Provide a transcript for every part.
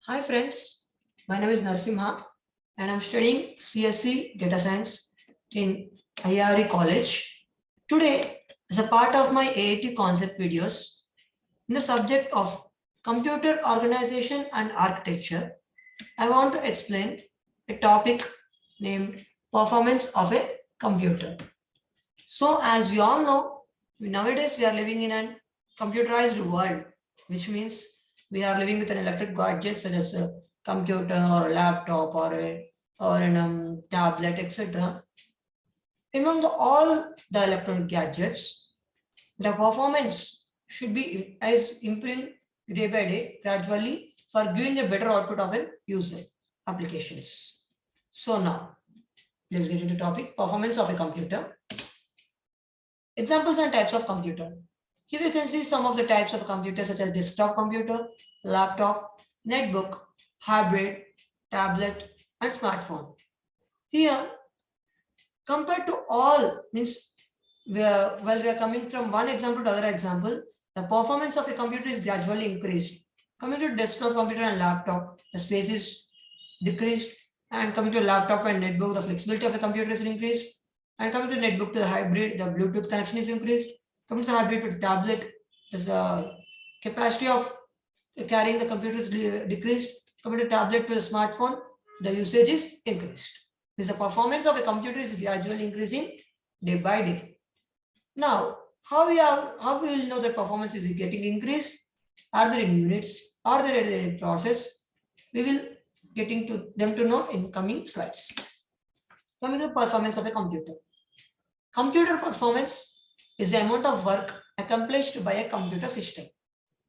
Hi friends, my name is Narsimha and I'm studying CSC Data Science in IRE College. Today, as a part of my AAT concept videos, in the subject of computer organization and architecture, I want to explain a topic named performance of a computer. So as we all know, nowadays we are living in a computerized world, which means we are living with an electric gadget such as a computer or a laptop or a tablet, etc. Among all the electronic gadgets, the performance should be as improving day by day gradually for giving a better output of a user applications. So now let's get into the topic performance of a computer. Examples and types of computer. Here we can see some of the types of computers such as desktop computer, laptop, netbook, hybrid, tablet, and smartphone. Here, compared to all, means we are coming from one example to other example, the performance of a computer is gradually increased. Coming to desktop computer and laptop, the space is decreased, and coming to laptop and netbook, the flexibility of the computer is increased. And coming to netbook to the hybrid, the Bluetooth connection is increased. Coming to the hybrid to the tablet, the capacity of carrying the computer is decreased. Coming to tablet to the smartphone, the usage is increased. This the performance of a computer is gradually increasing day by day. Now, how we will know that performance is getting increased? Are there in units? Are there in process? We will getting to them to know in coming slides. Coming to performance of a computer. Computer performance is the amount of work accomplished by a computer system.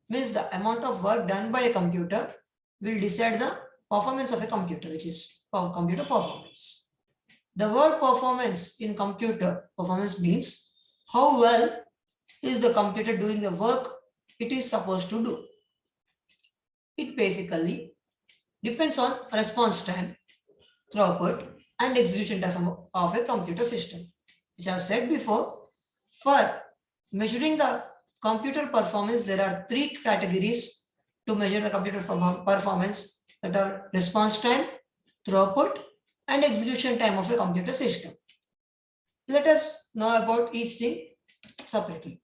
Means the amount of work done by a computer will decide the performance of a computer, which is computer performance. The word performance in computer performance means how well is the computer doing the work it is supposed to do. It basically depends on response time, throughput, and execution time of a computer system. Which I have said before, for measuring the computer performance, there are three categories to measure the computer performance, that are response time, throughput, and execution time of a computer system. Let us know about each thing separately.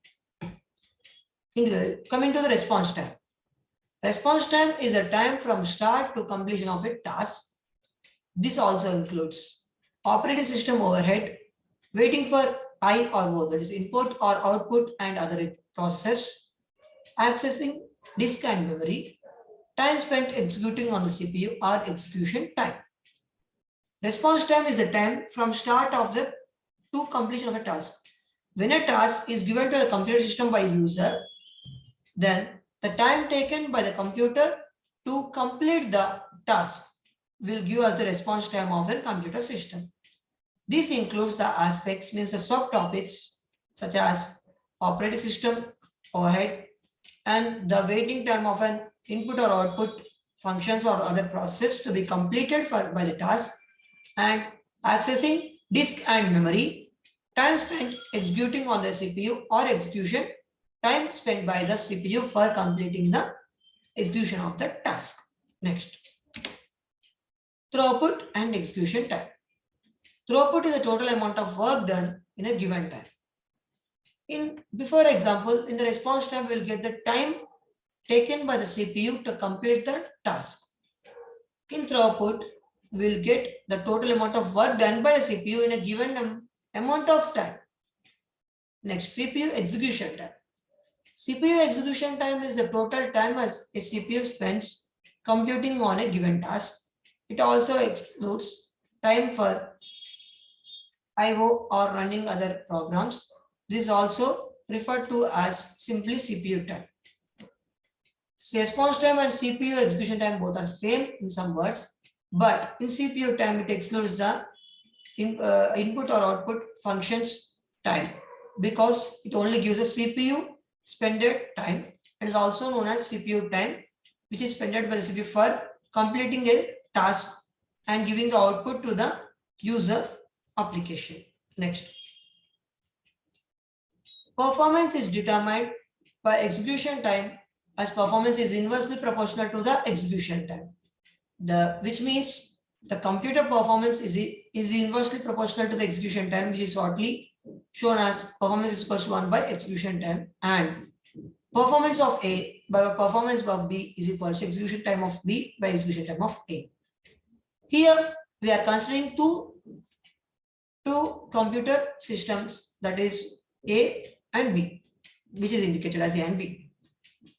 Coming to the response time. Response time is a time from start to completion of a task. This also includes operating system overhead, waiting for I or O, that is input or output and other processes, accessing disk and memory, time spent executing on the CPU or execution time. Response time is the time from start of the to completion of a task. When a task is given to the computer system by user, then the time taken by the computer to complete the task will give us the response time of the computer system. This includes the aspects, means the subtopics such as operating system, overhead, and the waiting time of an input or output functions or other process to be completed by the task, and accessing disk and memory, time spent executing on the CPU or execution, time spent by the CPU for completing the execution of the task. Next, throughput and execution time. Throughput is the total amount of work done in a given time. Before example, in the response time, we'll get the time taken by the CPU to complete the task. In throughput, we'll get the total amount of work done by the CPU in a given amount of time. Next, CPU execution time. CPU execution time is the total time as a CPU spends computing on a given task. It also excludes time for IO or running other programs. This is also referred to as simply CPU time. Response time and CPU execution time both are same in some words, but in CPU time it excludes the input or output functions time, because it only gives a CPU spended time, and is also known as CPU time, which is spent by the CPU for completing a task and giving the output to the user application. Next, performance is determined by execution time as performance is inversely proportional to the execution time. Which means the computer performance is inversely proportional to the execution time, which is shortly shown as performance is equals to 1 by execution time, and performance of A by performance of B is equals to execution time of B by execution time of A. Here we are considering two computer systems, that is A and B, which is indicated as A and B.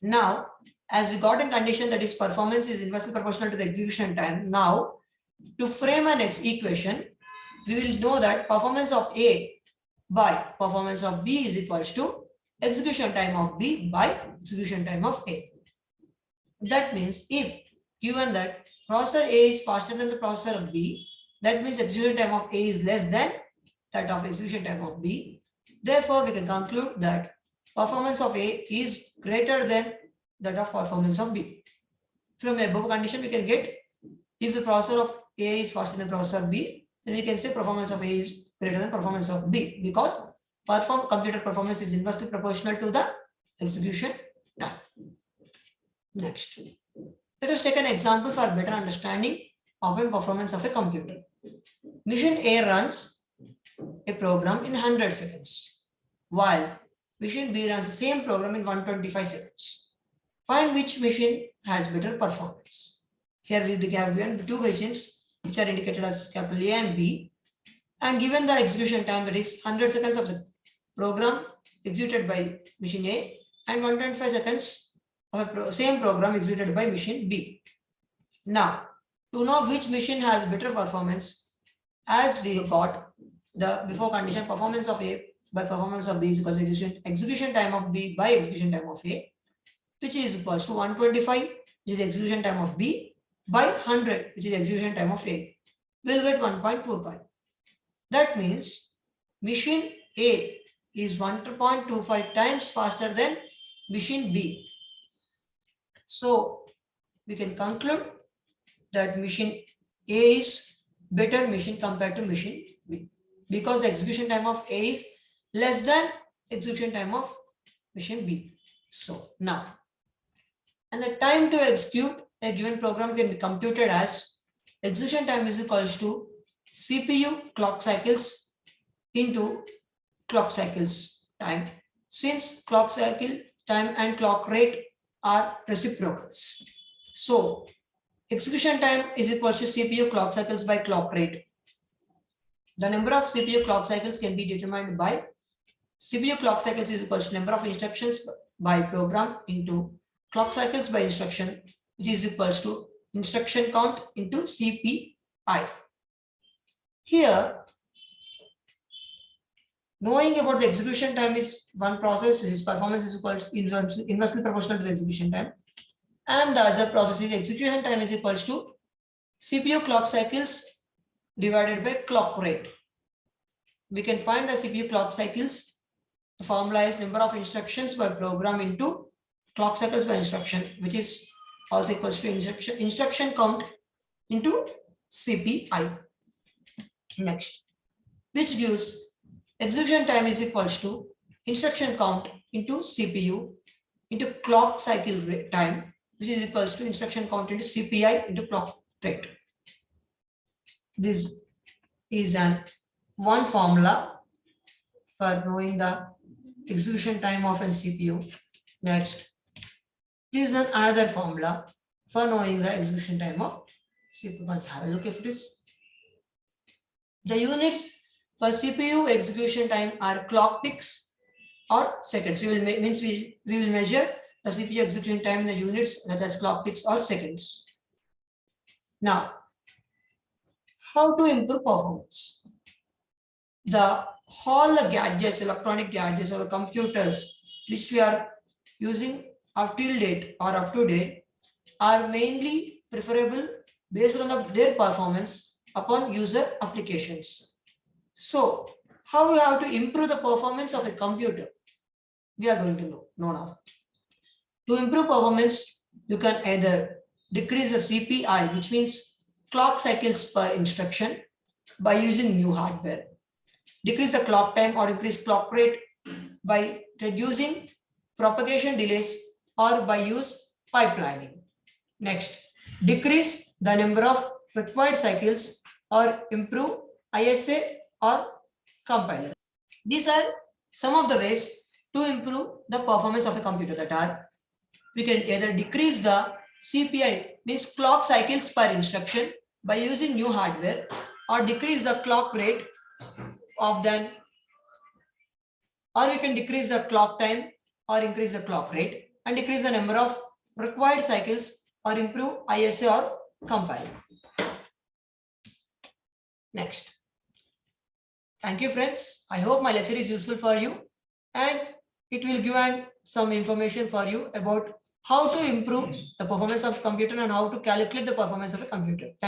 Now, as we got a condition that is performance is inversely proportional to the execution time, now to frame an equation, we will know that performance of A by performance of B is equals to execution time of B by execution time of A. That means if given that processor A is faster than the processor of B, that means execution time of A is less than that of execution time of B. Therefore, we can conclude that performance of A is greater than that of performance of B. From above condition, we can get if the processor of A is faster than processor of B, then we can say performance of A is greater than performance of B, because computer performance is inversely proportional to the execution time. Next, let us take an example for better understanding of a performance of a computer. Machine A runs a program in 100 seconds, while machine B runs the same program in 125 seconds. Find which machine has better performance. Here we have given two machines which are indicated as capital A and B, and given the execution time, that is 100 seconds of the program executed by machine A and 125 seconds of a same program executed by machine B. Now, to know which machine has better performance, as we got the before condition, performance of A by performance of B is equals to execution time of B by execution time of A, which is equals to 125, which is execution time of B, by 100, which is execution time of A. We'll get 1.25. That means machine A is 1.25 times faster than machine B. So we can conclude that machine A is better machine compared to machine B, because the execution time of A is less than execution time of machine B. So now, and the time to execute a given program can be computed as execution time is equals to CPU clock cycles into clock cycles time, since clock cycle time and clock rate are reciprocals. So execution time is equal to CPU clock cycles by clock rate. The number of CPU clock cycles can be determined by CPU clock cycles is equal to number of instructions by program into clock cycles by instruction, which is equals to instruction count into CPI. Here, knowing about the execution time is one process, which is performance is equal to inversely proportional to the execution time, and the other process is execution time is equals to CPU clock cycles divided by clock rate. We can find the CPU clock cycles. The formula is number of instructions by program into clock cycles by instruction, which is also equals to instruction count into CPI. Next, which gives execution time is equals to instruction count into CPU into clock cycle time, which is equals to instruction count into CPI into clock rate. This is one formula for knowing the execution time of an CPU. Next, this is another formula for knowing the execution time of CPU. Let's have a look at this. The units for CPU execution time are clock ticks or seconds. We will measure the CPU execution time in the units such as clock ticks or seconds. Now, how to improve performance? All the gadgets, electronic gadgets or computers which we are using up till date or up to date are mainly preferable based on their performance upon user applications. So, how we have to improve the performance of a computer? We are going to know now. To improve performance, you can either decrease the CPI, which means clock cycles per instruction, by using new hardware. Decrease the clock time or increase clock rate by reducing propagation delays or by use pipelining. Next, decrease the number of required cycles or improve ISA or compiler. These are some of the ways to improve the performance of a computer, that are we can either decrease the CPI, means clock cycles per instruction, by using new hardware, or decrease the clock rate of then, or we can decrease the clock time or increase the clock rate and decrease the number of required cycles or improve ISA or compiler. Next. Thank you, friends. I hope my lecture is useful for you and it will give some information for you about how to improve the performance of computer and how to calculate the performance of a computer. Thank you.